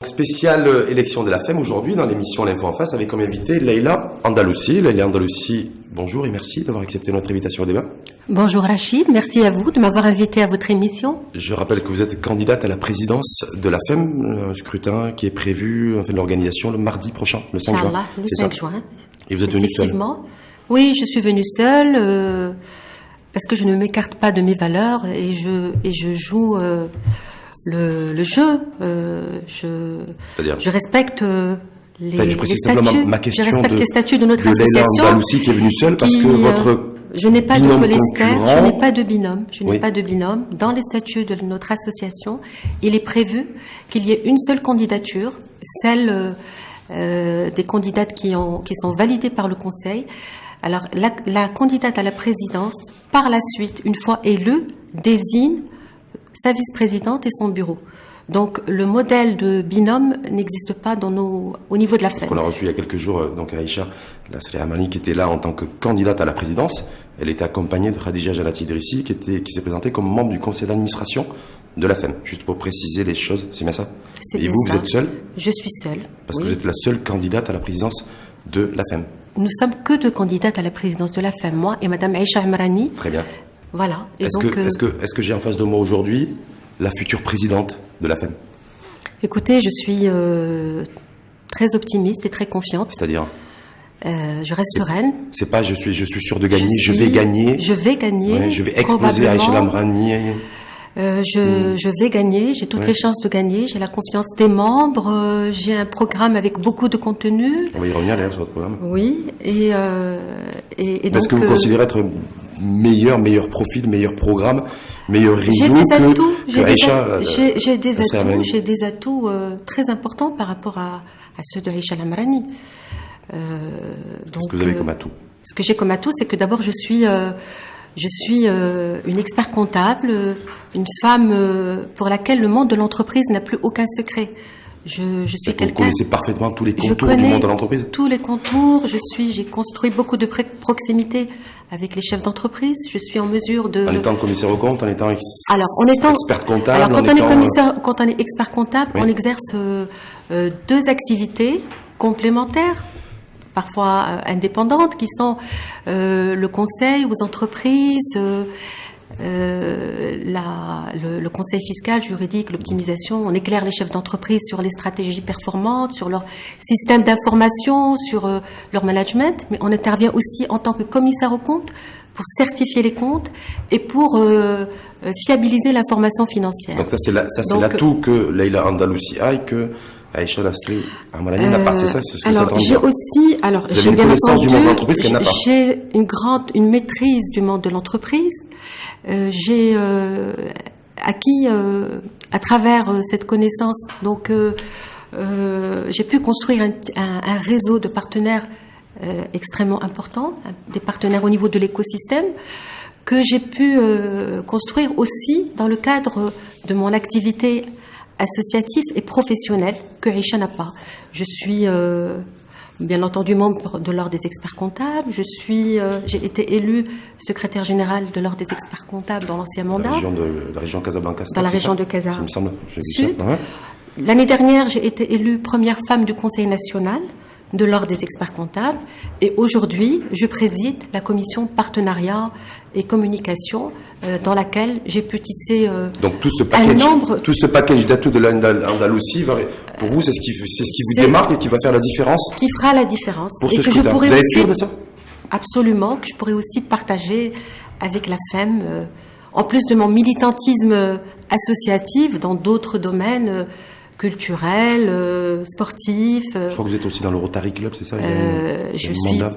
Spéciale élection de la FEM aujourd'hui dans l'émission L'Info en face avec comme invité Leïla Andalouci. Leïla Andalouci, bonjour et merci d'avoir accepté notre invitation au débat. Bonjour Rachid, merci à vous de m'avoir invité à votre émission. Je rappelle que vous êtes candidate à la présidence de la FEM, un scrutin qui est prévu, l'organisation le mardi prochain, le 5 juin. Inch'Allah, le 5 juin. Et vous êtes venue seule? Oui, je suis venue seule parce que je ne m'écarte pas de mes valeurs et je joue le jeu. C'est-à-dire je respecte les statuts. Les statuts de notre association. Leïla Andalouci qui est venue seule parce que votre je n'ai pas de cholestère, concurrent... je n'ai pas de binôme. Je n'ai pas de binôme. Dans les statuts de notre association, il est prévu qu'il y ait une seule candidature, celle des candidates qui sont validées par le Conseil. Alors, la candidate à la présidence, par la suite, une fois élue, désigne sa vice-présidente et son bureau. Donc, le modèle de binôme n'existe pas au niveau de la FEM. Parce qu'on a reçu il y a quelques jours, donc Aïcha Lasri-Amani, qui était là en tant que candidate à la présidence. Elle était accompagnée de Khadija Jalati-Idrissi, qui s'est présentée comme membre du conseil d'administration de la FEM. Juste pour préciser les choses, c'est bien ça? Et vous, vous êtes seule? Je suis seule. Parce que vous êtes la seule candidate à la présidence de la FEM. Nous sommes que deux candidates à la présidence de la FEM, moi et Madame Aïcha Amrani. Très bien. Voilà. Est-ce que j'ai en face de moi aujourd'hui la future présidente de la FEM? Écoutez, je suis très optimiste et très confiante. C'est-à-dire je reste sereine. C'est pas je suis sûr de gagner, je vais gagner. Je vais gagner. Ouais, je vais exploser Aïcha Amrani. Je vais gagner, j'ai toutes les chances de gagner, j'ai la confiance des membres, j'ai un programme avec beaucoup de contenu. On va y revenir d'ailleurs sur votre programme. Oui, et donc... Est-ce que vous considérez être meilleur profil, meilleur programme, meilleur réseau J'ai des atouts très importants par rapport à ceux de Aïcha Amrani. Qu'est-ce que vous avez comme atout? Ce que j'ai comme atout, c'est que d'abord je suis une expert comptable, une femme pour laquelle le monde de l'entreprise n'a plus aucun secret. Je suis quelqu'un. Vous connaissez parfaitement tous les contours du monde de l'entreprise. Tous les contours. J'ai construit beaucoup de proximité avec les chefs d'entreprise. Je suis en mesure de. En étant commissaire aux comptes, en étant expert comptable. Alors quand on est expert comptable, on exerce deux activités complémentaires, parfois indépendantes, qui sont le conseil aux entreprises, le conseil fiscal, juridique, l'optimisation. On éclaire les chefs d'entreprise sur les stratégies performantes, sur leur système d'information, sur leur management, mais on intervient aussi en tant que commissaire aux comptes pour certifier les comptes et pour fiabiliser l'information financière. Donc ça c'est l'atout que Leïla Andalouci a et que Aïcha Lasri-Amrani n'a pas, c'est ça, c'est ce que j'ai bien entendu, du monde de l'entreprise qu'elle n'a pas. J'ai une maîtrise du monde de l'entreprise. J'ai acquis à travers cette connaissance, donc j'ai pu construire un réseau de partenaires extrêmement important, des partenaires au niveau de l'écosystème, que j'ai pu construire aussi dans le cadre de mon activité associatif et professionnel que Aïcha n'a pas. Je suis bien entendu membre de l'Ordre des experts comptables. J'ai été élue secrétaire générale de l'Ordre des experts comptables dans l'ancien mandat. La région Casablanca. Dans la région de Casa. Il me semble. J'ai vu ça. Ouais. L'année dernière, j'ai été élue première femme du Conseil national de l'Ordre des experts comptables. Et aujourd'hui, je préside la commission partenariat et communication dans laquelle j'ai pu tisser donc tout ce package d'atouts de l'Andaloucie, pour vous, c'est ce qui vous démarque et qui va faire la différence. Qui fera la différence. Pour ce scrutin. Vous êtes sûr de ça? Absolument, que je pourrais aussi partager avec la FEM, en plus de mon militantisme associatif dans d'autres domaines culturel, sportif. Je crois que vous êtes aussi dans le Rotary Club, c'est ça? Je suis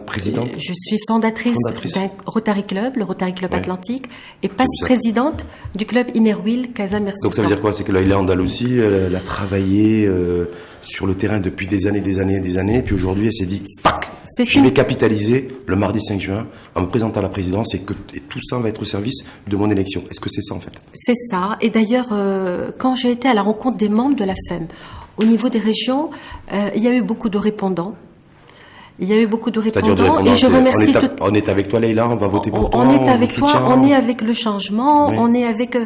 présidente. Je suis fondatrice d'un Rotary Club, le Rotary Club Atlantique, et présidente du club Innerwil Casa Merci. Donc ça veut dire quoi? C'est que Leïla Andalouci, elle a travaillé sur le terrain depuis des années, et puis aujourd'hui elle s'est dit, je vais capitaliser le mardi 5 juin en me présentant à la présidence et tout ça va être au service de mon élection. Est-ce que c'est ça en fait? C'est ça. Et d'ailleurs, quand j'ai été à la rencontre des membres de la FEM, au niveau des régions, il y a eu beaucoup de répondants. Il y a eu beaucoup de C'est-à-dire répondants et je remercie on est avec toi, Leïla, on va voter pour toi. On est avec toi, on est avec le changement, on est avec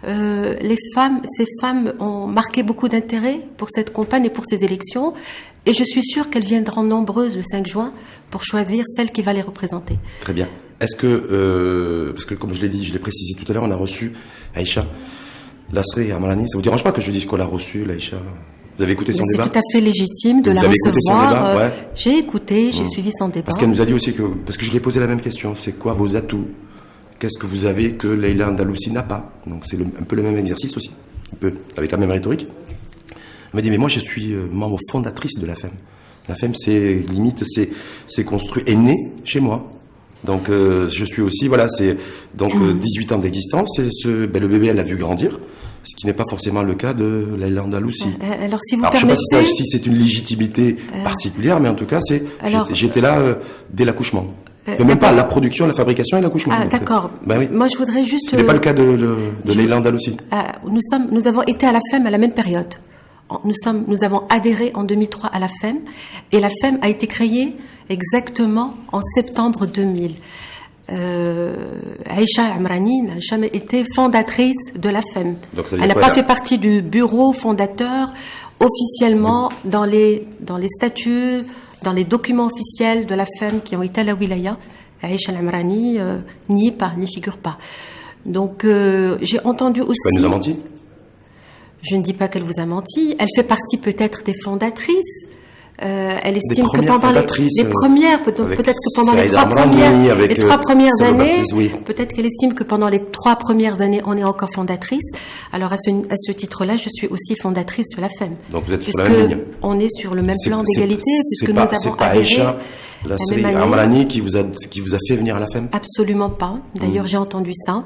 les femmes. Ces femmes ont marqué beaucoup d'intérêt pour cette campagne et pour ces élections. Et je suis sûre qu'elles viendront nombreuses le 5 juin pour choisir celle qui va les représenter. Très bien. Est-ce que, parce que comme je l'ai dit, je l'ai précisé tout à l'heure, on a reçu Aïcha Lasri Amrani. Ça vous dérange pas que je dise qu'on l'a reçu, l'Aïcha? Vous avez écouté son débat? C'est tout à fait légitime de la recevoir. Écouté son débat, ouais. J'ai écouté, j'ai suivi son débat. Parce qu'elle nous a dit aussi que, parce que je lui ai posé la même question, c'est quoi vos atouts? Qu'est-ce que vous avez que Leïla Andalousi n'a pas? Donc c'est un peu le même exercice aussi, un peu avec la même rhétorique. Elle m'a dit, mais moi je suis membre fondatrice de la FEM. La FEM, c'est limite, c'est construit, est né chez moi. Donc je suis aussi, voilà, c'est donc 18 ans d'existence et le bébé, elle l'a vu grandir, ce qui n'est pas forcément le cas de Leïla Andalousi. Alors si vous je permettez, sais pas si c'est une légitimité particulière, mais en tout cas, j'étais là dès l'accouchement. Même pas la production, la fabrication et l'accouchement. Ah, d'accord. Oui. Moi, je voudrais juste. Ce n'est pas le cas de Leïla Andalousi. Nous avons été à la FEM à la même période. Nous avons adhéré en 2003 à la FEM et la FEM a été créée exactement en septembre 2000. Aïcha Amrani n'a jamais été fondatrice de la FEM. Elle n'a pas fait partie du bureau fondateur officiellement dans les statuts, dans les documents officiels de la FEM qui ont été à la wilaya. Aïcha Amrani n'y figure pas. Donc j'ai entendu aussi. Elle nous a menti? Je ne dis pas qu'elle vous a menti. Elle fait partie peut-être des fondatrices. Elle estime que pendant les premières, peut-être que pendant les trois premières années, peut-être qu'elle estime que pendant les 3 premières années, on est encore fondatrice. Alors à ce titre-là, je suis aussi fondatrice de la FEM. Donc vous êtes sur la même ligne. On est sur le même plan d'égalité, puisque nous avons c'est pas Aïcha Lasri Amrani qui vous a fait venir à la FEM? Absolument pas. D'ailleurs, j'ai entendu ça.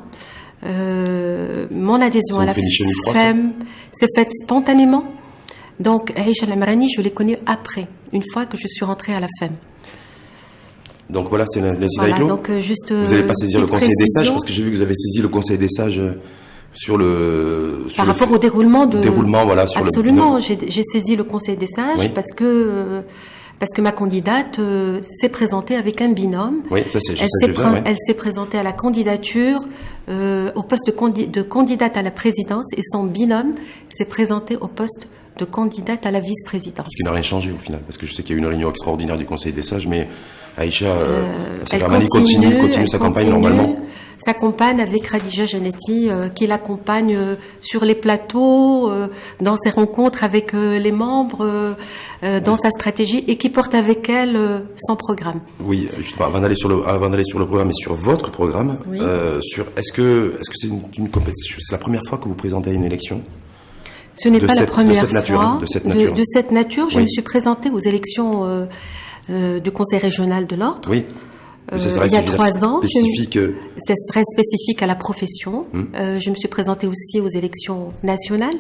Mon adhésion à la FEM s'est faite spontanément. Donc, Aïcha Amrani, je l'ai connue après, une fois que je suis rentrée à la FEM. Donc voilà, c'est voilà, donc juste vous n'allez pas saisir le Conseil des sages, parce que j'ai vu que vous avez saisi le Conseil des sages sur le... Par rapport au déroulement de... voilà. Absolument, j'ai saisi le Conseil des sages parce que ma candidate s'est présentée avec un binôme. Oui, ça c'est juste. Elle s'est présentée à la candidature, au poste de candidate à la présidence, et son binôme s'est présenté au poste de candidate à la vice-présidence. Ce qui n'a rien changé au final, parce que je sais qu'il y a eu une réunion extraordinaire du Conseil des sages, mais Aïcha continue sa campagne normalement. Sa campagne avec Khadija Janetti, qui l'accompagne sur les plateaux, dans ses rencontres avec les membres, dans sa stratégie, et qui porte avec elle son programme. Oui, justement, avant d'aller sur le programme et sur votre programme, oui. Est-ce que c'est une compétition? C'est la première fois que vous présentez à une élection? Ce n'est pas la première fois. De cette nature. De cette nature, je me suis présentée aux élections du Conseil régional de l'Ordre. Oui. Il y a 3 ans. C'est très spécifique à la profession. Je me suis présentée aussi aux élections nationales.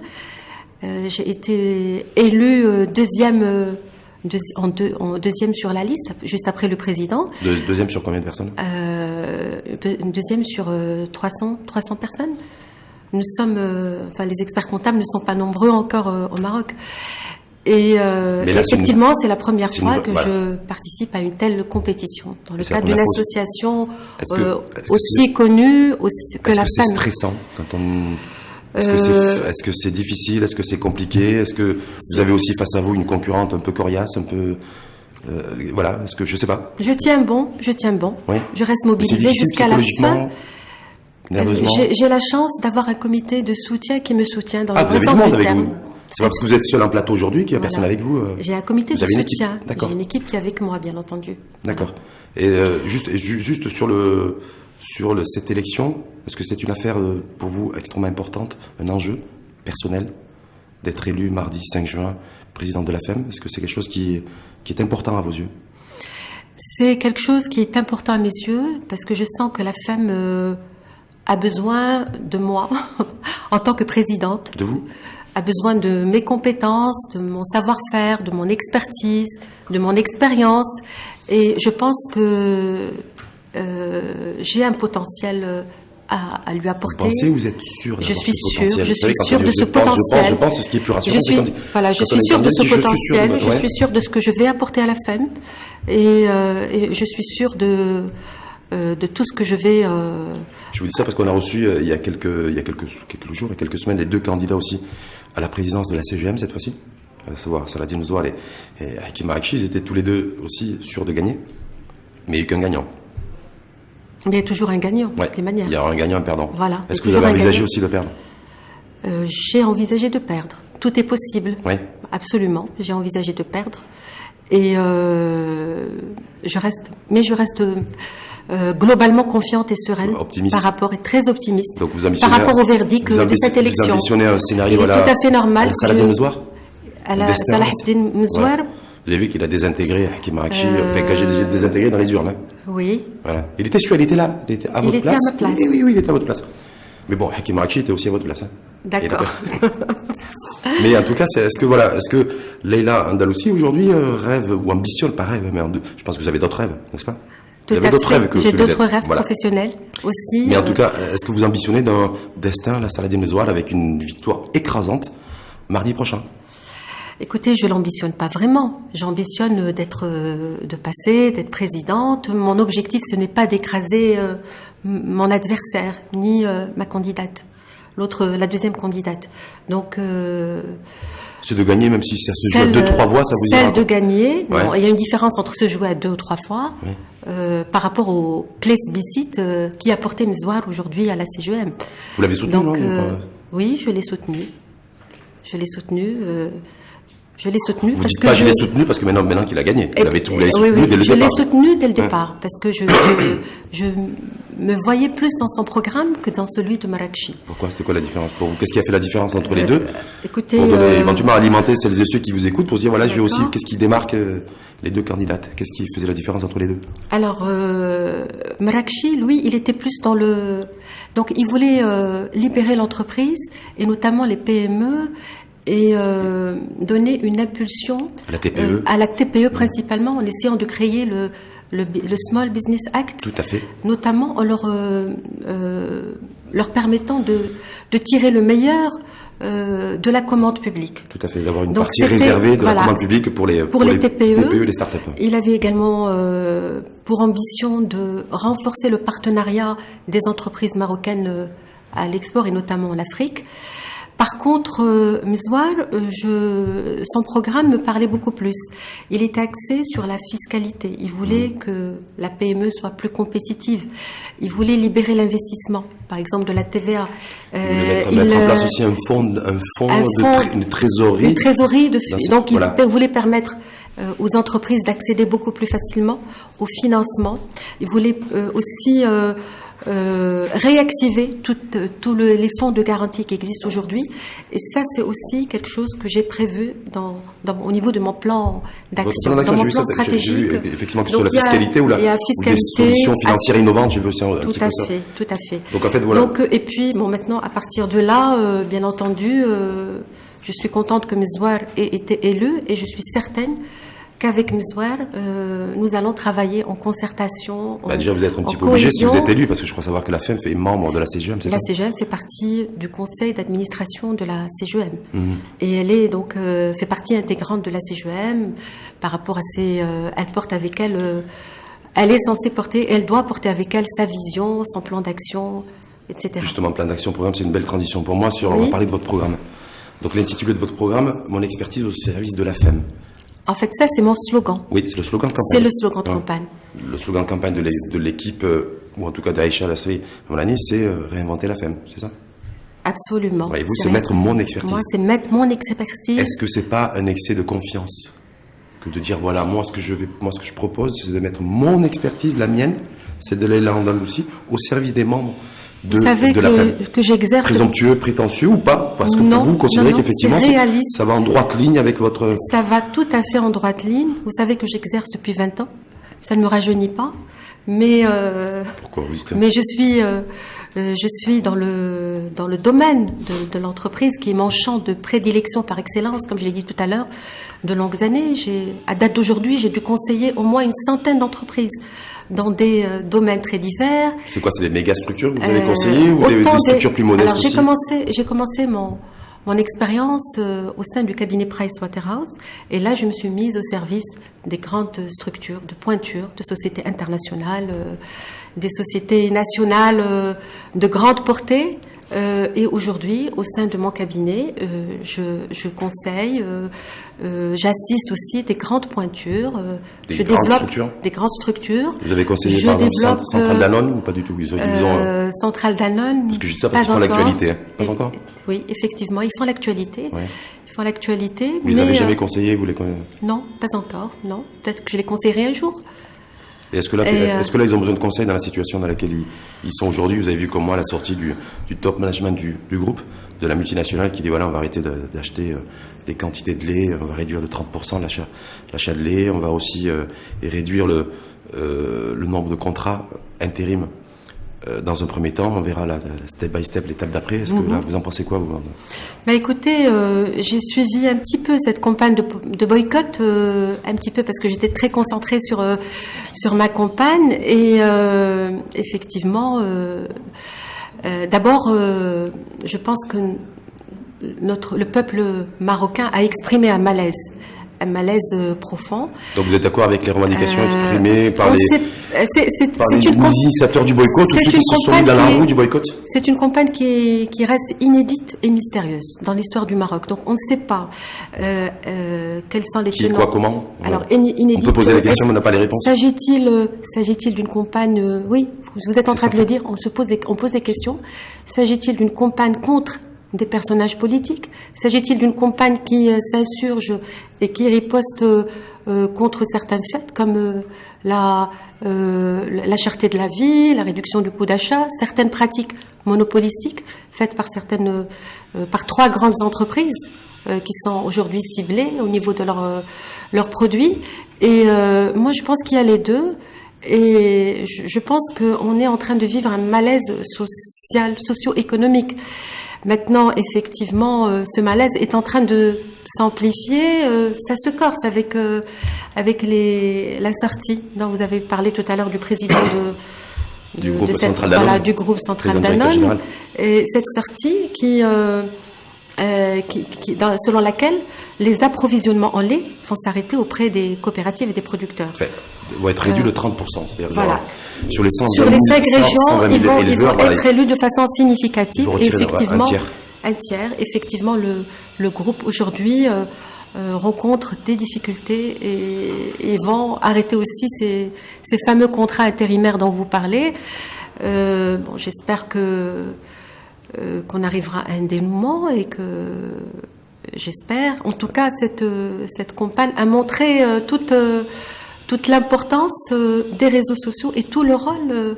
J'ai été élue deuxième sur la liste, juste après le président. Deuxième sur combien de personnes? Deuxième sur 300 personnes. Nous sommes, les experts comptables ne sont pas nombreux encore au Maroc. Et effectivement, c'est la première fois que je participe à une telle compétition dans le cadre d'une association aussi connue que la FEM. Est-ce que c'est stressant quand on... Est-ce que c'est difficile? Est-ce que c'est compliqué? Est-ce que vous avez aussi face à vous une concurrente un peu coriace, un peu... voilà, est-ce que je sais pas. Je tiens bon. Oui. Je reste mobilisée jusqu'à la fin. J'ai la chance d'avoir un comité de soutien qui me soutient dans le vrai sens du terme. C'est pas parce que vous êtes seul en plateau aujourd'hui qu'il n'y a personne avec vous. J'ai un comité de soutien. J'ai une équipe qui est avec moi, bien entendu. D'accord. Et juste sur cette élection, est-ce que c'est une affaire pour vous extrêmement importante, un enjeu personnel d'être élu mardi 5 juin président de la FEM? Est-ce que c'est quelque chose qui est important à vos yeux? C'est quelque chose qui est important à mes yeux parce que je sens que la FEM a besoin de moi en tant que présidente. De vous? A besoin de mes compétences, de mon savoir-faire, de mon expertise, de mon expérience. Et je pense que j'ai un potentiel à lui apporter. Vous pensez, vous êtes sûre? Je suis sûre de ce potentiel. Je pense, ce qui est plus rassurant, je suis sûre de ce potentiel, je suis sûre de ce que je vais apporter à la FEM. et je suis sûre de tout ce que je vais. Je vous dis ça parce qu'on a reçu il y a quelques jours et quelques semaines les 2 candidats aussi à la présidence de la CGM cette fois-ci, à savoir Saladin Mzouar et Hakim Arakchi. Ils étaient tous les deux aussi sûrs de gagner, mais il n'y a eu qu'un gagnant. Mais il y a toujours un gagnant, de toutes les manières. Il y aura un gagnant et un perdant. Voilà. Est-ce que vous avez envisagé aussi de perdre? J'ai envisagé de perdre. Tout est possible. Oui. Absolument. J'ai envisagé de perdre. Et je reste globalement confiante et sereine. Optimiste. Par rapport, et très optimiste. Donc vous ambitionnez par rapport au verdict de cette élection. Vous ambitionnez un scénario tout à fait normal. Saladin Mzouar? À la Saladin Mzouar. Vous avez vu qu'il a désintégré Hakim Arakchi, que j'ai désintégré dans les urnes. Hein. Oui. Voilà. Il était sûr, il était là, il était à votre place. Il était à ma place. Oui, il était à votre place. Mais bon, Hakim Arakchi était aussi à votre place. Hein. D'accord. Mais en tout cas, est-ce que Leïla Andalousi aujourd'hui rêve ou ambitionne, pas rêve, mais je pense que vous avez d'autres rêves, n'est-ce pas? Tout à fait. J'ai d'autres rêves professionnels aussi. Mais en tout cas, est-ce que vous ambitionnez d'un destin, la Saladin Mzouar, avec une victoire écrasante mardi prochain? Écoutez, je l'ambitionne pas vraiment. J'ambitionne de passer, d'être présidente. Mon objectif, ce n'est pas d'écraser mon adversaire, ni ma candidate. La deuxième candidate. Donc, c'est de gagner, même si ça se joue à 2-3 voix, ça vous dira? Celle de gagner, ouais. Non, il y a une différence entre se jouer à 2 ou 3 fois, par rapport au plébiscite qui a porté Mzouar aujourd'hui à la CGM. Vous l'avez soutenu, donc, non? Oui, je l'ai soutenu. Je l'ai soutenu. Vous dites pas je l'ai soutenu parce que maintenant qu'il a gagné. Vous l'avez soutenu dès le départ. Je l'ai soutenu dès le départ parce que je me voyais plus dans son programme que dans celui de Marakchi. Pourquoi? C'était quoi la différence pour vous? Qu'est-ce qui a fait la différence entre les deux? Écoutez, pour donner, éventuellement alimenter celles et ceux qui vous écoutent pour se dire voilà, je vais aussi. Qu'est-ce qui démarque les deux candidates? Qu'est-ce qui faisait la différence entre les deux? Alors, Marakchi, lui, il était plus dans le. Donc, il voulait libérer l'entreprise et notamment les PME. Et donner une impulsion à la TPE principalement en essayant de créer le Small Business Act. Tout à fait. Notamment en leur permettant de tirer le meilleur de la commande publique. Tout à fait, d'avoir une partie réservée de la commande publique pour les TPE, les start-up. Il avait également pour ambition de renforcer le partenariat des entreprises marocaines à l'export et notamment en Afrique. Par contre, Mzouar, son programme me parlait beaucoup plus. Il était axé sur la fiscalité. Il voulait que la PME soit plus compétitive. Il voulait libérer l'investissement, par exemple de la TVA. Il mettre en place aussi un fonds une trésorerie. Une trésorerie donc il voulait permettre aux entreprises d'accéder beaucoup plus facilement au financement. Il voulait aussi réactiver tous les fonds de garantie qui existent aujourd'hui. Et ça, c'est aussi quelque chose que j'ai prévu au niveau de mon plan d'action, dans mon plan stratégique. J'ai vu effectivement que ce soit la fiscalité ou des solutions financières innovantes, j'ai vu aussi un petit peu ça. Tout à fait. Donc en fait, voilà. Et puis, maintenant, à partir de là, bien entendu, je suis contente que Mzouar ait été élu et je suis certaine qu'avec Mzouar, nous allons travailler en concertation. Déjà, vous êtes un petit peu obligé si vous êtes élu, parce que je crois savoir que la FEM fait membre de la CGM, c'est ça? La CGM fait partie du conseil d'administration de la CGM. Et elle est donc fait partie intégrante de la CGM par rapport à elle porte avec elle. Elle est censée porter, elle doit porter avec elle sa vision, son plan d'action, etc. Justement, plan d'action, programme, c'est une belle transition pour moi. On va parler de votre programme. Donc l'intitulé de votre programme, mon expertise au service de la FEM. En fait, ça, c'est mon slogan. Oui, c'est le slogan de campagne. C'est le slogan de campagne. Le slogan de campagne de l'équipe, ou en tout cas d'Aïcha Lasri Moulani, c'est réinventer la FEM, c'est ça? Absolument. Et vous, c'est mettre mon expertise. Moi, c'est mettre mon expertise. Est-ce que c'est pas un excès de confiance que de dire, voilà, moi, ce que je propose, c'est de mettre mon expertise, la mienne, c'est de Leïla Andalousi, au service des membres de la FEM. Que j'exerce. Présomptueux, prétentieux ou pas? Parce que pour vous considérez qu'effectivement, ça va en droite ligne avec votre... Ça va tout à fait en droite ligne. Vous savez que j'exerce depuis 20 ans. Ça ne me rajeunit pas. Mais, pourquoi vous dites ça? Mais je suis dans le domaine de l'entreprise qui est mon champ de prédilection par excellence, comme je l'ai dit tout à l'heure, de longues années. À date d'aujourd'hui, j'ai dû conseiller au moins une centaine d'entreprises dans des domaines très divers. C'est quoi, c'est des méga structures que vous avez conseillées ou des structures plus modestes? Alors j'ai commencé mon expérience au sein du cabinet Pricewaterhouse. Et là, je me suis mise au service des grandes structures de pointure, de sociétés internationales, des sociétés nationales de grande portée. Et aujourd'hui, au sein de mon cabinet, je conseille, j'assiste aussi des grandes pointures. Je développe des grandes structures. Vous avez conseillé par exemple Centrale Danone ou pas du tout? Ils ont... Centrale Danone. Parce que je dis ça parce qu'ils font l'actualité. Hein. Pas encore. Oui, effectivement, ils font l'actualité. Ouais. Ils font l'actualité. Vous les avez jamais conseillés, vous les connaissez? Non, pas encore. Non, peut-être que je les conseillerai un jour. Et est-ce que là, ils ont besoin de conseils dans la situation dans laquelle ils sont aujourd'hui? Vous avez vu comme moi la sortie du top management du groupe, de la multinationale, qui dit voilà, on va arrêter d'acheter des quantités de lait, on va réduire de 30% l'achat de lait, on va aussi réduire le nombre de contrats intérim. Dans un premier temps, on verra la step by step, l'étape d'après. Est-ce que là, vous en pensez quoi, vous? Écoutez, j'ai suivi un petit peu cette campagne de boycott, un petit peu parce que j'étais très concentrée sur ma campagne et effectivement, d'abord, je pense que le peuple marocain a exprimé un malaise profond. Donc vous êtes d'accord avec les revendications exprimées par les initiateurs du boycott, ou ceux qui se sont mis dans la roue du boycott? C'est une campagne qui reste inédite et mystérieuse dans l'histoire du Maroc. Donc on ne sait pas quels sont les tenants. Quoi, comment? Alors inédite. On peut poser la question, mais on n'a pas les réponses. S'agit-il d'une campagne? Oui, vous êtes en train de le dire. On pose des questions. S'agit-il d'une campagne contre des personnages politiques? S'agit-il d'une campagne qui s'insurge et qui riposte contre certains faits comme la cherté de la vie, la réduction du coût d'achat, certaines pratiques monopolistiques faites par trois grandes entreprises qui sont aujourd'hui ciblées au niveau de leurs produits? Et moi, je pense qu'il y a les deux. Et je pense qu'on est en train de vivre un malaise socio-économique. Maintenant, effectivement, ce malaise est en train de s'amplifier. Ça se corse avec la sortie dont vous avez parlé tout à l'heure du président du groupe Centrale Danone. Voilà, du groupe Centrale Danone. Et cette sortie selon laquelle les approvisionnements en lait vont s'arrêter auprès des coopératives et des producteurs. Vont être réduits de 30%. Voilà. Sur les 5 régions, ils vont être réduits de façon significative. Et effectivement, un tiers. Effectivement, le groupe aujourd'hui rencontre des difficultés et vont arrêter aussi ces fameux contrats intérimaires dont vous parlez. J'espère qu'on arrivera à un dénouement et que j'espère. En tout cas, cette campagne a montré toute l'importance des réseaux sociaux et tout le rôle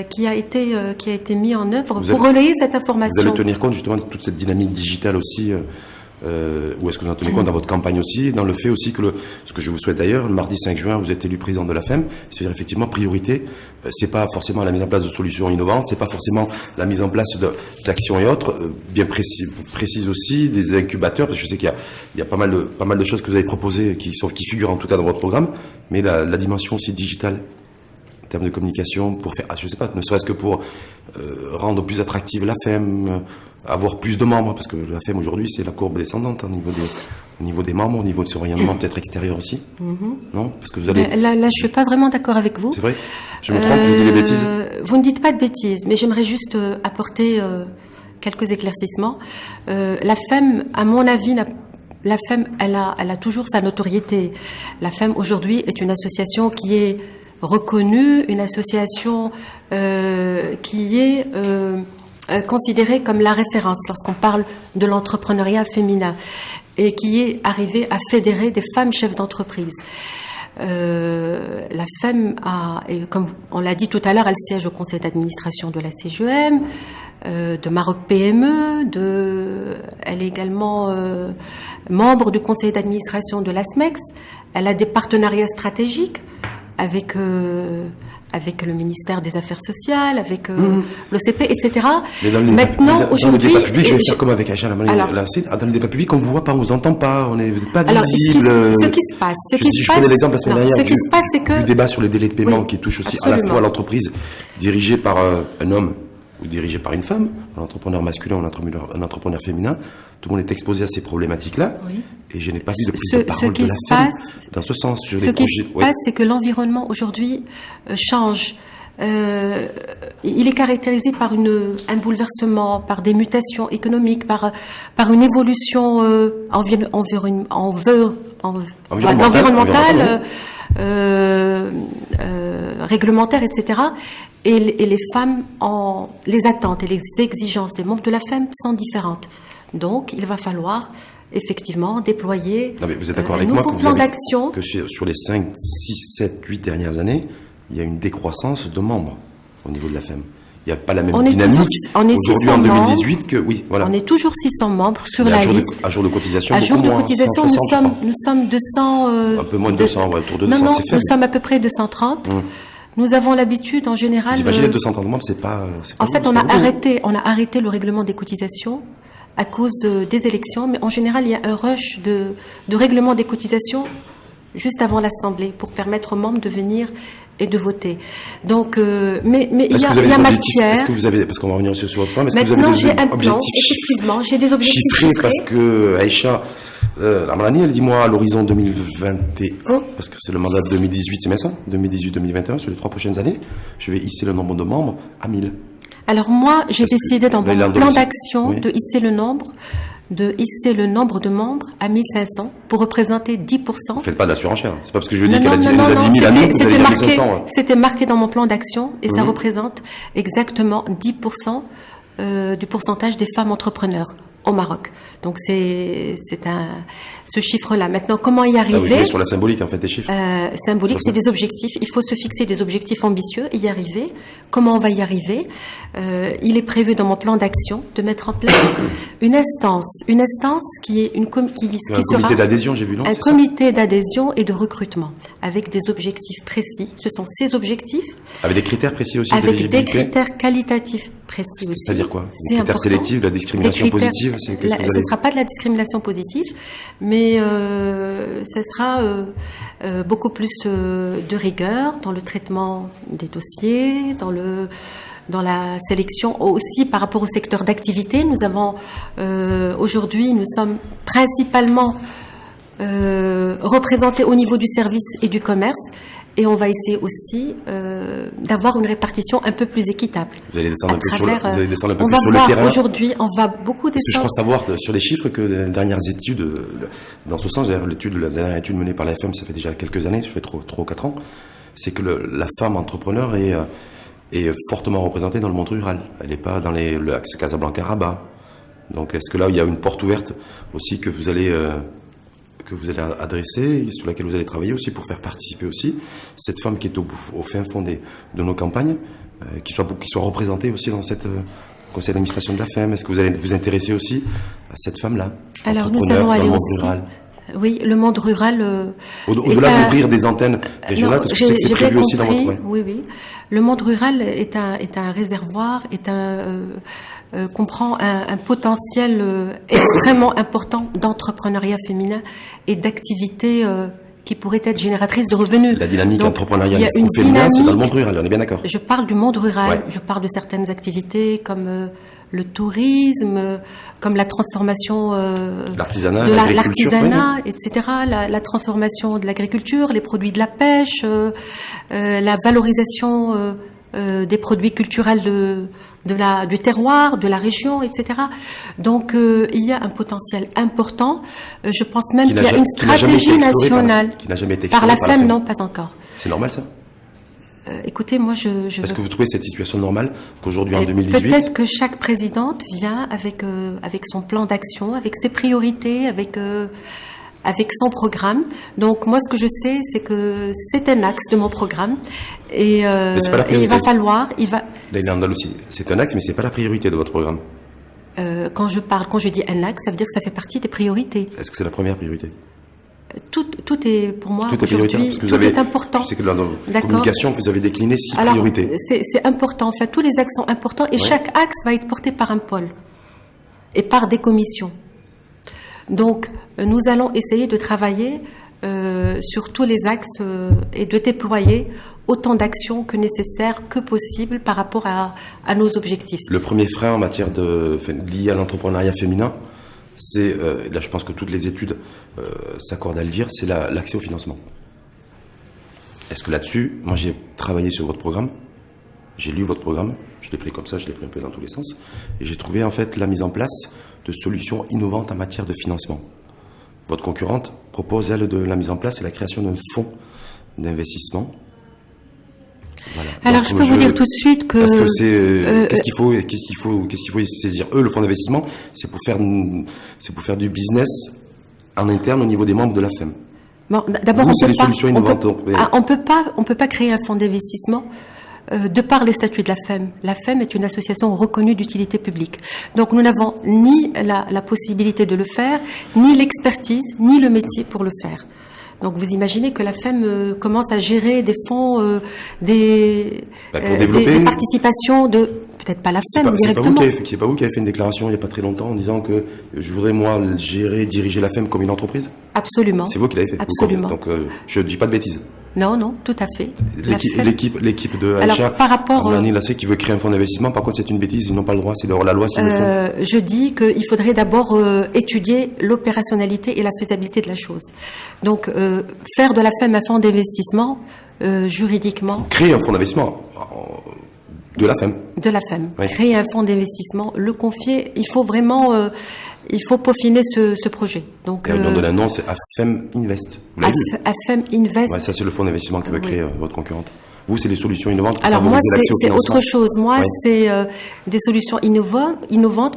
qui a été mis en œuvre pour relayer cette information. Vous allez tenir compte justement de toute cette dynamique digitale aussi, ou est-ce que vous en tenez compte dans votre campagne aussi, dans le fait aussi que ce que je vous souhaite d'ailleurs, le mardi 5 juin, vous êtes élu président de la FEM, c'est-à-dire effectivement priorité, c'est pas forcément la mise en place de solutions innovantes, c'est pas forcément la mise en place d'actions et autres, bien précise aussi, des incubateurs, parce que je sais qu'il y a pas mal de choses que vous avez proposées qui figurent en tout cas dans votre programme, mais la dimension aussi digitale, en termes de communication, pour faire, je sais pas, ne serait-ce que pour rendre plus attractive la FEM, avoir plus de membres, parce que la FEM aujourd'hui c'est la courbe descendante au niveau des membres, au niveau de ce rayonnement peut-être extérieur aussi. Non, parce que vous allez... Là, je suis pas vraiment d'accord avec vous. C'est vrai? Je me trompe, je dis des bêtises? Vous ne dites pas de bêtises, mais j'aimerais juste apporter quelques éclaircissements. La FEM, à mon avis, la FEM, elle a toujours sa notoriété. La FEM aujourd'hui est une association qui est reconnue, une association qui est considérée comme la référence lorsqu'on parle de l'entrepreneuriat féminin et qui est arrivée à fédérer des femmes chefs d'entreprise. La FEM et comme on l'a dit tout à l'heure, elle siège au conseil d'administration de la CGEM, de Maroc PME, elle est également membre du conseil d'administration de la SMEX. Elle a des partenariats stratégiques avec le ministère des Affaires sociales, avec l'OCP, etc. Mais dans le débat public, je vais faire comme avec Aïcha dans le débat public, on ne vous voit pas, on ne vous entend pas, vous n'êtes pas visible. Ce qui se passe, je prenais l'exemple la semaine dernière du débat sur les délais de paiement qui touche aussi à la fois l'entreprise dirigée par un homme ou dirigé par une femme, un entrepreneur masculin ou un entrepreneur féminin, tout le monde est exposé à ces problématiques-là. Oui. Et je n'ai pas vu de prise de parole de la femme dans ce sens. Ce qui se passe, c'est que l'environnement aujourd'hui change. Il est caractérisé par un bouleversement, par des mutations économiques, par une évolution environnementale, réglementaire, etc. Et les femmes, les attentes et les exigences des membres de la femme sont différentes. Donc, il va falloir effectivement déployer un nouveau plan d'action. Que sur les 5, 6, 7, 8 dernières années, il y a une décroissance de membres au niveau de la FEM. Il n'y a pas la même dynamique aujourd'hui en 2018 que... Oui, voilà. On est toujours 600 membres sur la liste. À jour de cotisation, à jour de cotisation, nous sommes 200... un peu moins de 200, autour de 200, non, c'est faible. Nous sommes à peu près 230. Nous avons l'habitude, en général... Vous imaginez 230 membres, c'est pas... En fait, on a arrêté le règlement des cotisations à cause des élections, mais en général, il y a un rush de règlement des cotisations juste avant l'Assemblée pour permettre aux membres de venir et de voter. Donc, mais il y a matière. Est-ce que vous avez, parce qu'on va revenir sur votre point, mais est-ce que vous avez des objectifs effectivement, j'ai des objectifs chiffrés parce que Aïcha, Lamrani, elle dit moi à l'horizon 2021, parce que c'est le mandat de 2018, c'est bien ça, 2018-2021, sur les 3 prochaines années, je vais hisser le nombre de membres à 1000. Alors moi, j'ai décidé dans mon plan d'action de hisser le nombre de membres à 1500 pour représenter 10%. Vous ne faites pas de la surenchère. C'est pas parce que je dis qu'elle nous a dit 1000 à nous que vous allez dire 1500. C'était marqué dans mon plan d'action et ça représente exactement 10% du pourcentage des femmes entrepreneurs au Maroc. Donc c'est ce chiffre-là. Maintenant, comment y arriver? Vous jouez sur la symbolique en fait des chiffres. Symbolique, c'est des objectifs. Il faut se fixer des objectifs ambitieux et y arriver. Comment on va y arriver? Il est prévu dans mon plan d'action de mettre en place une instance qui est un comité d'adhésion, j'ai vu non? Un comité d'adhésion et de recrutement avec des objectifs précis. Ce sont ces objectifs. Avec des critères précis aussi. Avec des critères qualitatifs précis aussi. C'est-à-dire quoi? Des critères sélectifs, la discrimination positive. Ce ne sera pas de la discrimination positive, mais ce sera beaucoup plus de rigueur dans le traitement des dossiers, dans la sélection aussi par rapport au secteur d'activité. Nous avons aujourd'hui, nous sommes principalement représentés au niveau du service et du commerce. Et on va essayer aussi d'avoir une répartition un peu plus équitable. Vous allez descendre un peu sur le terrain. Aujourd'hui, on va beaucoup descendre. Je crois savoir sur les chiffres que les dernières études, dans ce sens, la dernière étude menée par la FM, ça fait déjà quelques années, ça fait 3 ou 4 ans, c'est que la femme entrepreneur est fortement représentée dans le monde rural. Elle n'est pas dans l'axe Casablanca-Rabat. Donc est-ce que là, il y a une porte ouverte aussi que vous allez adresser, sur laquelle vous allez travailler aussi pour faire participer aussi cette femme qui est au fin fond de nos campagnes, qui soit représentée aussi dans cette conseil d'administration de la FEM. Est-ce que vous allez vous intéresser aussi à cette femme-là? Alors nous allons aller aussi. Rural. Oui, le monde rural. Au-delà d'ouvrir des antennes régionales, parce que je sais que c'est prévu aussi dans votre. Oui. Le monde rural est un réservoir, comprend un potentiel extrêmement important d'entrepreneuriat féminin et d'activités qui pourraient être génératrices de revenus. La dynamique entrepreneuriale féminin, c'est dans le monde rural, on est bien d'accord. Je parle du monde rural, je parle de certaines activités comme le tourisme, comme la transformation de l'artisanat, etc., la transformation de l'agriculture, les produits de la pêche, la valorisation des produits culturels du terroir, de la région, etc. Donc, il y a un potentiel important. Je pense même qu'il y a une stratégie nationale. Qui n'a jamais été explorée par la FEM, non, pas encore. C'est normal, ça? Écoutez, moi, Est-ce que vous trouvez cette situation normale qu'aujourd'hui, en 2018... Peut-être que chaque présidente vient avec son plan d'action, avec ses priorités, avec son programme. Donc, moi, ce que je sais, c'est que c'est un axe de mon programme. Et il va falloir... C'est un axe, mais c'est pas la priorité de votre programme. Quand je dis un axe, ça veut dire que ça fait partie des priorités. Est-ce que c'est la première priorité? Tout est, pour moi, aujourd'hui, tout est important. Je sais que dans la communication, vous avez décliné 6 priorités. C'est important. En fait, tous les axes sont importants et chaque axe va être porté par un pôle et par des commissions. Donc, nous allons essayer de travailler sur tous les axes et de déployer autant d'actions que nécessaire, que possible par rapport à nos objectifs. Le premier frein en matière lié à l'entrepreneuriat féminin, c'est, là je pense que toutes les études s'accordent à le dire, c'est l'accès au financement. Est-ce que là-dessus, moi j'ai travaillé sur votre programme, j'ai lu votre programme, je l'ai pris comme ça, je l'ai pris un peu dans tous les sens, et j'ai trouvé en fait la mise en place de solutions innovantes en matière de financement. Votre concurrente propose, elle, de la mise en place et la création d'un fonds d'investissement. Voilà. Alors, donc, je peux vous dire tout de suite que... Parce que c'est... qu'est-ce qu'il faut saisir? Eux, le fonds d'investissement, c'est pour faire du business en interne au niveau des membres de la FEM. Bon, d'abord, c'est les solutions innovantes. On peut pas créer un fonds d'investissement de par les statuts de la FEM. La FEM est une association reconnue d'utilité publique. Donc nous n'avons ni la possibilité de le faire, ni l'expertise, ni le métier pour le faire. Donc vous imaginez que la FEM commence à gérer des fonds, des participations de... Peut-être pas la FEM directement. C'est pas vous qui avez fait une déclaration il n'y a pas très longtemps en disant que je voudrais moi diriger la FEM comme une entreprise? Absolument. C'est vous qui l'avez fait? Absolument. Donc je ne dis pas de bêtises. Non, tout à fait. L'équipe de Aïcha, Armani Lassé qui veut créer un fonds d'investissement, par contre c'est une bêtise, ils n'ont pas le droit, c'est la loi. Je dis qu'il faudrait d'abord étudier l'opérationnalité et la faisabilité de la chose. Donc faire de la FEM un fonds d'investissement, juridiquement... Créer un fonds d'investissement de la FEM. De la FEM. Oui. Créer un fonds d'investissement, le confier, il faut vraiment... il faut peaufiner ce projet. Donc, le nom de l'annonce, c'est AFEM Invest. AFEM Invest. Ouais, ça, c'est le fonds d'investissement que veut créer votre concurrente. Vous, c'est des solutions innovantes pour Alors moi, favoriser l'accès au financement. c'est autre chose. Moi, c'est des solutions innovantes,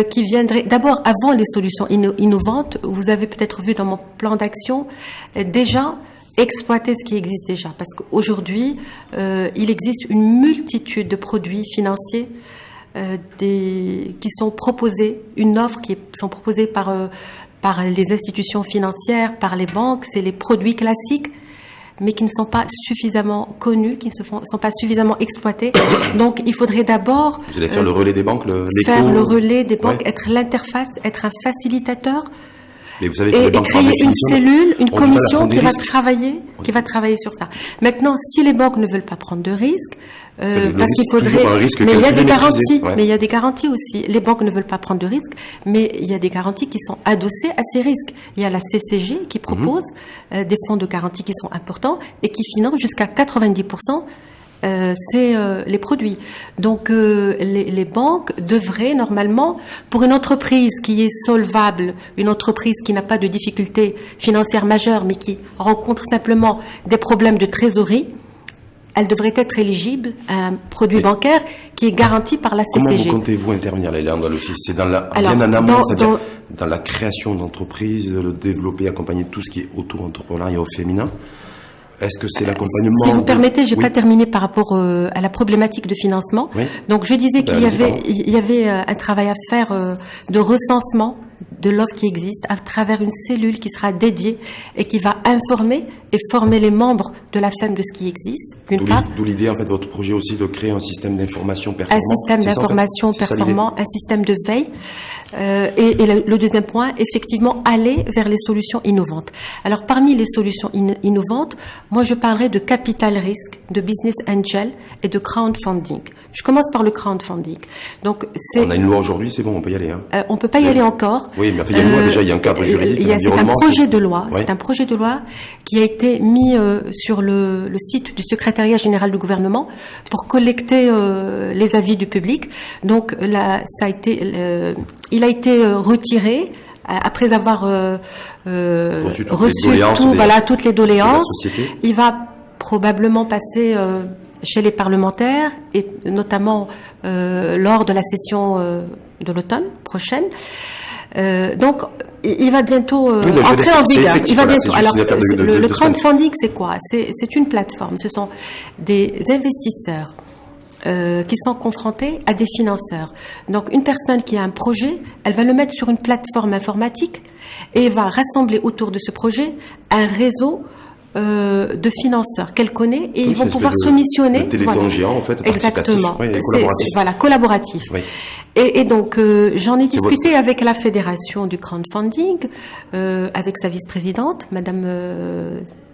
qui viendraient... D'abord, avant les solutions innovantes, vous avez peut-être vu dans mon plan d'action, déjà exploiter ce qui existe déjà. Parce qu'aujourd'hui, il existe une multitude de produits financiers qui sont proposés, une offre qui sont proposées par les institutions financières, par les banques, c'est les produits classiques, mais qui ne sont pas suffisamment connus, qui ne sont pas suffisamment exploités. Donc, il faudrait d'abord... Vous allez faire le relais des banques, faire le relais des banques, être l'interface, être un facilitateur, mais vous savez que les banques, créer une cellule, une commission qui va travailler sur ça. Maintenant, si les banques ne veulent pas prendre de risques, parce qu'il faudrait, mais il y a des garanties, mais il y a des garanties aussi. Les banques ne veulent pas prendre de risques, mais il y a des garanties qui sont adossées à ces risques. Il y a la CCG qui propose des fonds de garantie qui sont importants et qui financent jusqu'à 90%. C'est les produits. Donc les banques devraient normalement, pour une entreprise qui est solvable, une entreprise qui n'a pas de difficultés financières majeures, mais qui rencontre simplement des problèmes de trésorerie, elle devrait être éligible à un produit bancaire qui est garanti par la CCG. Comment vous comptez-vous intervenir là, Andalousie? C'est bien en amont, c'est-à-dire dans la création d'entreprises, le développer, accompagner tout ce qui est auto-entrepreneuriat au féminin. Est-ce que c'est l'accompagnement? Si vous permettez, j'ai pas terminé par rapport à la problématique de financement. Oui. Donc je disais qu'il y avait un travail à faire de recensement de l'offre qui existe à travers une cellule qui sera dédiée et qui va informer et former les membres de la FEM de ce qui existe, d'une part. D'où l'idée, en fait, de votre projet aussi de créer un système d'information performant. Un système d'information performant, un système de veille. Et le deuxième point, effectivement, aller vers les solutions innovantes. Alors, parmi les solutions innovantes, moi, je parlerai de capital risque, de business angel et de crowdfunding. Je commence par le crowdfunding. Donc, on a une loi aujourd'hui, c'est bon, on peut y aller. Hein. On peut pas y aller encore. Oui, mais enfin, il y a une loi déjà, il y a un cadre juridique. C'est un projet de loi. Ouais. C'est un projet de loi qui a été mis sur le site du secrétariat général du gouvernement pour collecter les avis du public. Donc là, il a été retiré après avoir reçu toutes les doléances. Il va probablement passer chez les parlementaires et notamment lors de la session de l'automne prochaine. Donc, il va bientôt entrer en vigueur. Il va bientôt. Alors, le crowdfunding, c'est quoi? C'est une plateforme. Ce sont des investisseurs qui sont confrontés à des financeurs. Donc, une personne qui a un projet, elle va le mettre sur une plateforme informatique et va rassembler autour de ce projet un réseau de financeurs qu'elle connaît et ils vont pouvoir soumissionner. Géant, en fait, exactement. Oui, collaboratif. Collaboratif. Oui. Et donc, j'en ai discuté avec la fédération du crowdfunding, avec sa vice-présidente, Madame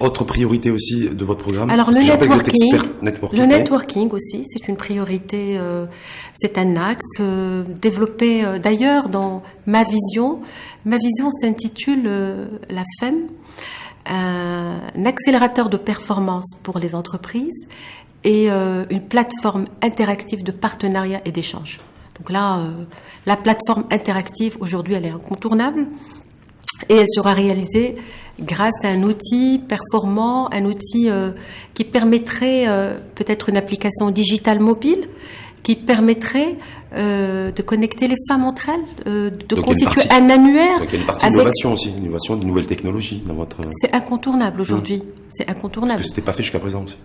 Autre priorité aussi de votre programme? Alors le networking, networking aussi, c'est une priorité, c'est un axe développé d'ailleurs dans ma vision. Ma vision s'intitule la FEM, un accélérateur de performance pour les entreprises et une plateforme interactive de partenariat et d'échange. Donc là, la plateforme interactive aujourd'hui, elle est incontournable et elle sera réalisée grâce à un outil performant, un outil qui permettrait peut-être une application digitale mobile, qui permettrait de connecter les femmes entre elles, de constituer un annuaire. Donc il y a une partie innovation aussi, innovation de nouvelles technologies dans votre... C'est incontournable aujourd'hui, c'est incontournable. Parce que c'était pas fait jusqu'à présent aussi.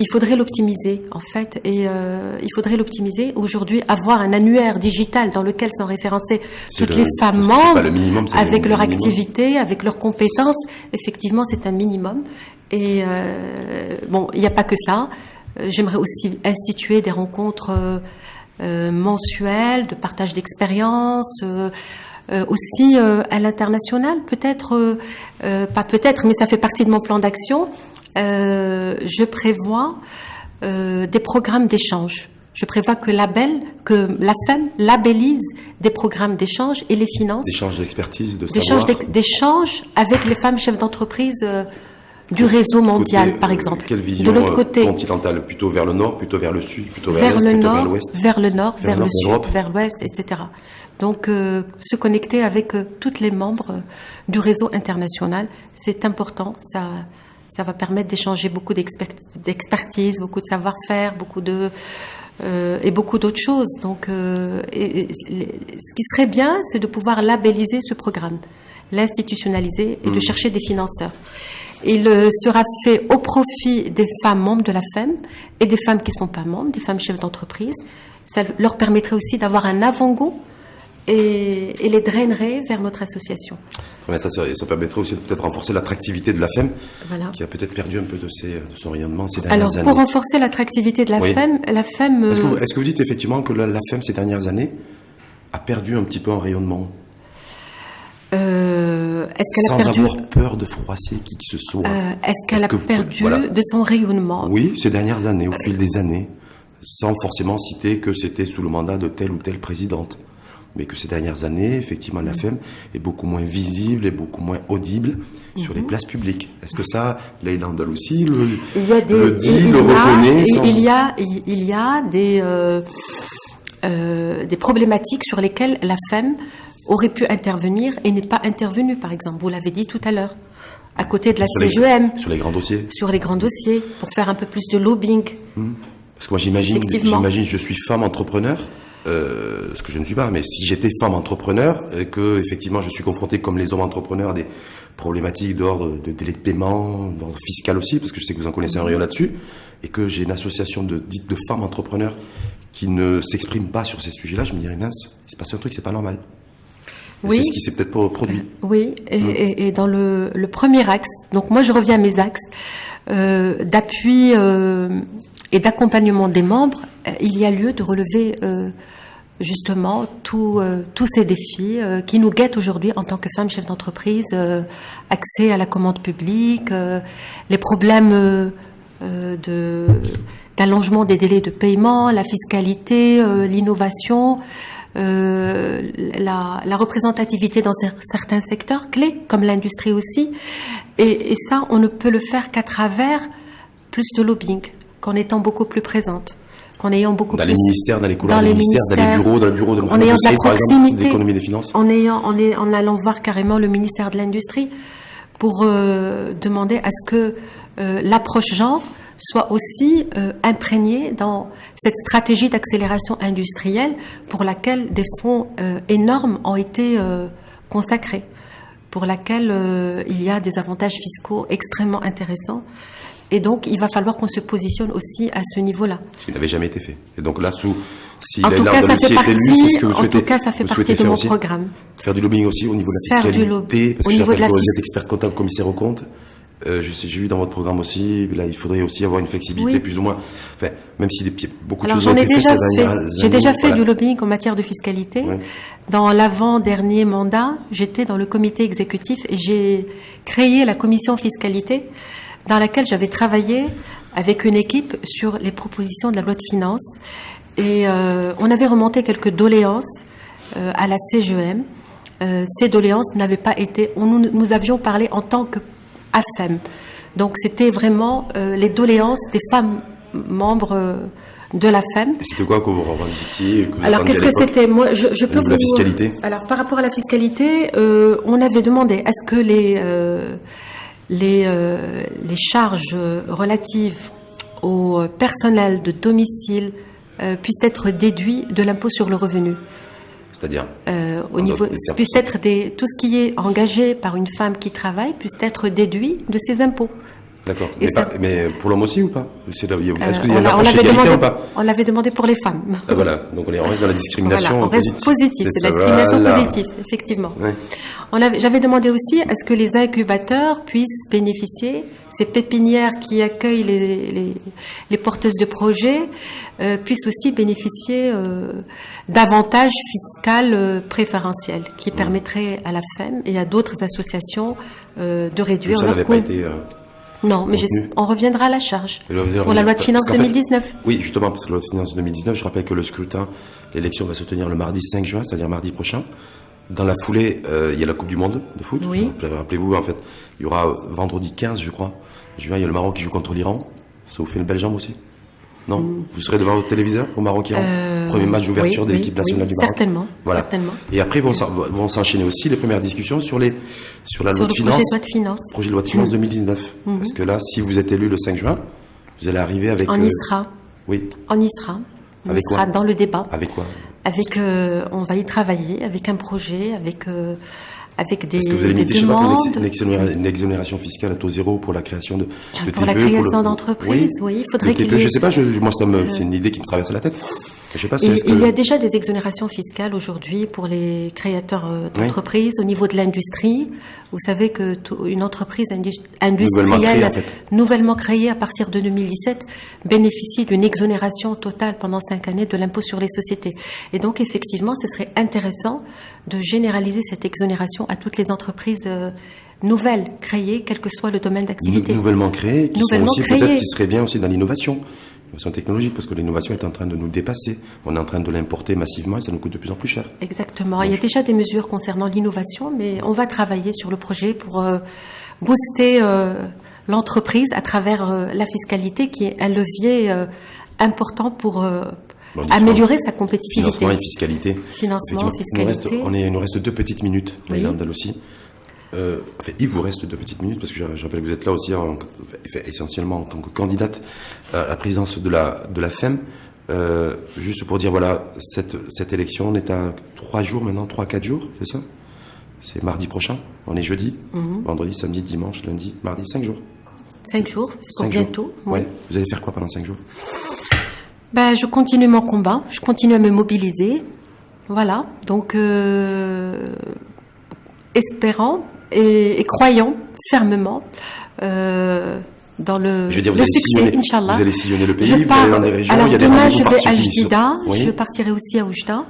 Il faudrait l'optimiser, en fait, et il faudrait l'optimiser. Aujourd'hui, avoir un annuaire digital dans lequel sont référencées toutes les femmes membres, avec leur activité, avec leurs compétences, effectivement, c'est un minimum. Et bon, il n'y a pas que ça. J'aimerais aussi instituer des rencontres mensuelles, de partage d'expériences, aussi à l'international, peut-être, pas peut-être, mais ça fait partie de mon plan d'action. Je prévois des programmes d'échange. Je prévois que la FEM labellise des programmes d'échange et les finance. D'échange d'expertise, de savoir. D'échange avec les femmes chefs d'entreprise du réseau mondial, par exemple. Quelle vision de l'autre côté, continentale? Plutôt vers le nord, plutôt vers le sud, plutôt vers l'est, plutôt vers l'ouest? Vers le nord, vers le sud, vers l'ouest, etc. Donc, se connecter avec toutes les membres du réseau international, c'est important. Ça va permettre d'échanger beaucoup d'expertise, beaucoup de savoir-faire, et beaucoup d'autres choses. Donc, ce qui serait bien, c'est de pouvoir labelliser ce programme, l'institutionnaliser et de chercher des financeurs. Il sera fait au profit des femmes membres de la FEM et des femmes qui ne sont pas membres, des femmes chefs d'entreprise. Ça leur permettrait aussi d'avoir un avant-goût et les drainerait vers notre association. Ouais, ça permettrait aussi de peut-être renforcer l'attractivité de la FEM, voilà, qui a peut-être perdu un peu de son rayonnement ces dernières années. Alors, pour renforcer l'attractivité de la FEM, Est-ce que vous dites effectivement que la FEM, ces dernières années, a perdu un petit peu en rayonnement? Est-ce qu'elle a perdu... Sans avoir peur de froisser qui que ce soit. Est-ce qu'elle a perdu de son rayonnement? Oui, ces dernières années, au fil des années, sans forcément citer que c'était sous le mandat de telle ou telle présidente. Mais que ces dernières années, effectivement, la FEM est beaucoup moins visible et beaucoup moins audible sur les places publiques. Est-ce que ça, Leïla Andalousi le reconnaît? Il y a des problématiques sur lesquelles la FEM aurait pu intervenir et n'est pas intervenue, par exemple. Vous l'avez dit tout à l'heure. À côté de la CGEM. Sur les grands dossiers. Sur les grands dossiers, pour faire un peu plus de lobbying. Parce que moi, j'imagine, je suis femme entrepreneur. Ce que je ne suis pas, mais si j'étais femme entrepreneur, que effectivement je suis confronté comme les hommes entrepreneurs à des problématiques d'ordre de délai de paiement, d'ordre fiscal aussi, parce que je sais que vous en connaissez un rayon là-dessus, et que j'ai une association de femmes entrepreneurs qui ne s'expriment pas sur ces sujets-là, je me dirais mince, il se passe un truc, c'est pas normal. Oui. C'est ce qui s'est peut-être pas produit. Oui, et dans le premier axe, donc moi je reviens à mes axes d'appui et d'accompagnement des membres, il y a lieu de relever justement tous ces défis qui nous guettent aujourd'hui en tant que femmes chefs d'entreprise, accès à la commande publique, les problèmes d'allongement des délais de paiement, la fiscalité, l'innovation, la représentativité dans certains secteurs clés, comme l'industrie aussi. Et ça, on ne peut le faire qu'à travers plus de lobbying, qu'en étant beaucoup plus présente. Qu'en ayant beaucoup dans plus... les ministères, dans les couloirs des ministères, dans les bureaux de en ayant de la proximité, de l'économie et des finances. En allant voir carrément le ministère de l'Industrie pour demander à ce que l'approche genre soit aussi imprégnée dans cette stratégie d'accélération industrielle pour laquelle des fonds énormes ont été consacrés, pour laquelle il y a des avantages fiscaux extrêmement intéressants. Et donc, il va falloir qu'on se positionne aussi à ce niveau-là. Ce qui n'avait jamais été fait. Et donc là, si en tout cas, ça fait partie, c'est ce que vous souhaitez. En tout cas, ça fait partie de mon programme. Faire du lobbying aussi au niveau de la fiscalité, parce que j'ai des experts comptables, commissaires aux comptes. J'ai vu dans votre programme aussi, là, il faudrait aussi avoir une flexibilité plus ou moins. Enfin, même si beaucoup de choses ont été faites. J'ai déjà fait du lobbying en matière de fiscalité. Oui. Dans l'avant-dernier mandat, j'étais dans le comité exécutif et j'ai créé la commission fiscalité dans laquelle j'avais travaillé avec une équipe sur les propositions de la loi de finances. Et on avait remonté quelques doléances à la CGEM. Ces doléances n'avaient pas été... Nous avions parlé en tant que AFEM. Donc c'était vraiment les doléances des femmes membres de la FEM. Et c'était quoi que vous revendiquiez? Alors qu'est-ce que c'était? Moi, je peux vous... La fiscalité. Alors par rapport à la fiscalité, on avait demandé est-ce que les charges relatives au personnel de domicile puissent être déduites de l'impôt sur le revenu. C'est-à-dire au niveau, puisse être tout ce qui est engagé par une femme qui travaille puisse être déduit de ses impôts. D'accord. Mais pour l'homme aussi ou pas? Est-ce qu'il y a une approche égalité ou pas? On l'avait demandé pour les femmes. Ah, voilà. Donc on reste dans la discrimination. Voilà, on reste positif. C'est la discrimination positive, effectivement. Ouais. J'avais demandé aussi à ce que les incubateurs puissent bénéficier, ces pépinières qui accueillent les porteuses de projets, puissent aussi bénéficier d'avantages fiscaux préférentiels qui permettraient à la FEM et à d'autres associations de réduire leur coût. Ça n'avait pas été... Non, mais on reviendra à la charge pour la loi de finances 2019. Oui, justement, parce que la loi de finances 2019, je rappelle que le scrutin, l'élection va se tenir le mardi 5 juin, c'est-à-dire mardi prochain. Dans la foulée, il y a la Coupe du Monde de foot. Oui. Rappelez-vous, en fait, il y aura vendredi 15, je crois, juin, il y a le Maroc qui joue contre l'Iran. Ça vous fait une belle jambe aussi? Non? Vous serez devant votre téléviseur au Maroc-Iran? Premier match d'ouverture de l'équipe nationale du Maroc. Certainement. Voilà. Certainement. Et après, vont s'enchaîner aussi les premières discussions sur la loi de finances. Projet de loi de finances 2019. Parce que là, si vous êtes élu le 5 juin, vous allez arriver avec... On y sera. Oui. On y sera. On avec y sera dans le débat. Avec quoi? On va y travailler avec un projet, avec des Est-ce que vous allez mettre demandes. Une exonération fiscale à taux zéro pour la création de TPE? Pour la création d'entreprises, oui, il faudrait qu'il y ait... Je sais pas, moi c'est une idée qui me traverse la tête. Je sais pas il y a déjà des exonérations fiscales aujourd'hui pour les créateurs d'entreprises au niveau de l'industrie. Vous savez que une entreprise industrielle nouvellement créée à partir de 2017 bénéficie d'une exonération totale pendant 5 années de l'impôt sur les sociétés. Et donc effectivement, ce serait intéressant de généraliser cette exonération à toutes les entreprises nouvelles créées, quel que soit le domaine d'activité. Nouvellement créées, peut-être qui seraient bien aussi dans l'innovation technologique, parce que l'innovation est en train de nous dépasser. On est en train de l'importer massivement et ça nous coûte de plus en plus cher. Exactement. Donc, il y a déjà des mesures concernant l'innovation, mais on va travailler sur le projet pour booster l'entreprise à travers la fiscalité, qui est un levier important pour améliorer sa compétitivité. Financement et fiscalité. Financement, fiscalité. Il nous reste 2 petites minutes, oui. Andal aussi. Il vous reste 2 petites minutes parce que je rappelle que vous êtes là aussi essentiellement en tant que candidate à la présidence de la FEM. Juste pour dire, voilà, cette élection, on est à 3 jours maintenant, 3-4 jours, c'est ça? C'est mardi prochain, on est jeudi, vendredi, samedi, dimanche, lundi, mardi, 5 jours. 5 jours, c'est pour bientôt. Oui. Vous allez faire quoi pendant 5 jours? Je continue mon combat, je continue à me mobiliser. Voilà, donc espérant et croyant fermement dans le succès, Inch'Allah. Vous allez sillonner le pays, vous allez dans des régions, il y a des demain, je vais à Jdida, je partirai aussi à Oujda.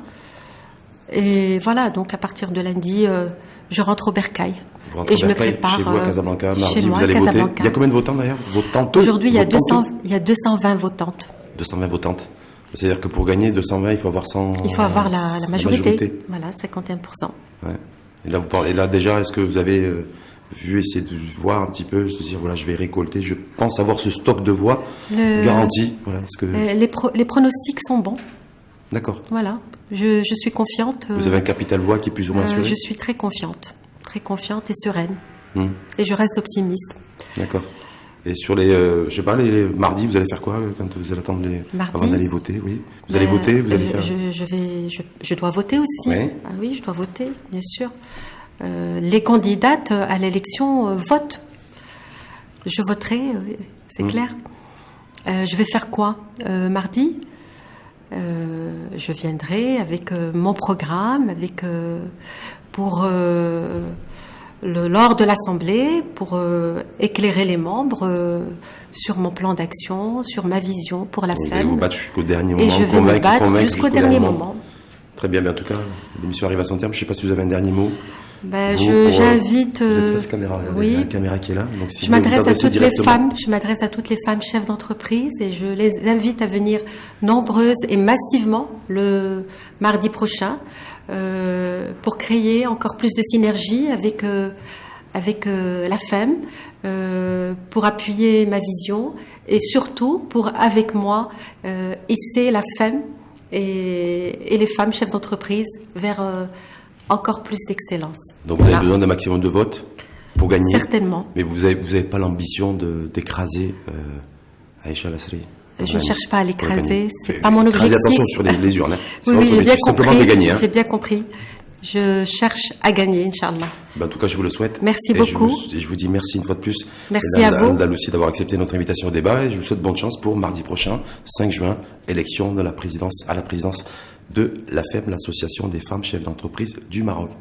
Et voilà, donc à partir de lundi, je rentre au Bercail. Et je me prépare chez vous à Casablanca, mardi, vous allez voter. Il y a combien de votants d'ailleurs? Aujourd'hui, il y a 220 votantes. 220 votantes. C'est-à-dire que pour gagner 220, il faut avoir 100... Il faut avoir la majorité. Voilà, 51%. Ouais. Et là déjà, est-ce que vous avez essayer de voir un petit peu, de se dire, voilà, je vais récolter, je pense avoir ce stock de voix garanti. Voilà, les pronostics sont bons. D'accord. Voilà, je suis confiante. Vous avez un capital voix qui est plus ou moins assuré? Je suis très confiante et sereine. Et je reste optimiste. D'accord. Et sur les mardis, vous allez faire quoi quand vous allez attendre avant d'aller voter? Oui. Vous allez voter, vous allez faire... Je dois voter aussi. Oui. Ah oui, je dois voter, bien sûr. Les candidates à l'élection votent. Je voterai, c'est clair. Je vais faire quoi mardi? Je viendrai avec mon programme, pour lors de l'Assemblée pour éclairer les membres sur mon plan d'action, sur ma vision pour la Vous allez FEM. vous battre jusqu'au dernier moment. Et je vais me battre jusqu'au dernier moment. Très bien, mais en tout cas, l'émission arrive à son terme. Je ne sais pas si vous avez un dernier mot. J'invite. Vous êtes face caméra, oui. La caméra qui est là. Donc, si je m'adresse à toutes les femmes. Je m'adresse à toutes les femmes chefs d'entreprise et je les invite à venir nombreuses et massivement le mardi prochain pour créer encore plus de synergie avec la FEM, pour appuyer ma vision et surtout pour avec moi hisser la FEM et les femmes chefs d'entreprise vers encore plus d'excellence. Donc vous avez besoin d'un maximum de votes pour gagner. Certainement. Mais vous avez pas l'ambition d'écraser Aïcha Lasri. Je ne cherche pas à l'écraser, c'est pas mon objectif. Attention sur les urnes. Oui, j'ai bien simplement compris. de gagner. J'ai bien compris. Je cherche à gagner, Inch'Allah. En tout cas, je vous le souhaite. Merci beaucoup. Je vous dis merci une fois de plus. Merci à vous. Andalousie d'avoir accepté notre invitation au débat et je vous souhaite bonne chance pour mardi prochain, 5 juin, élection à la présidence de l'AFEM, l'Association des femmes chefs d'entreprise du Maroc.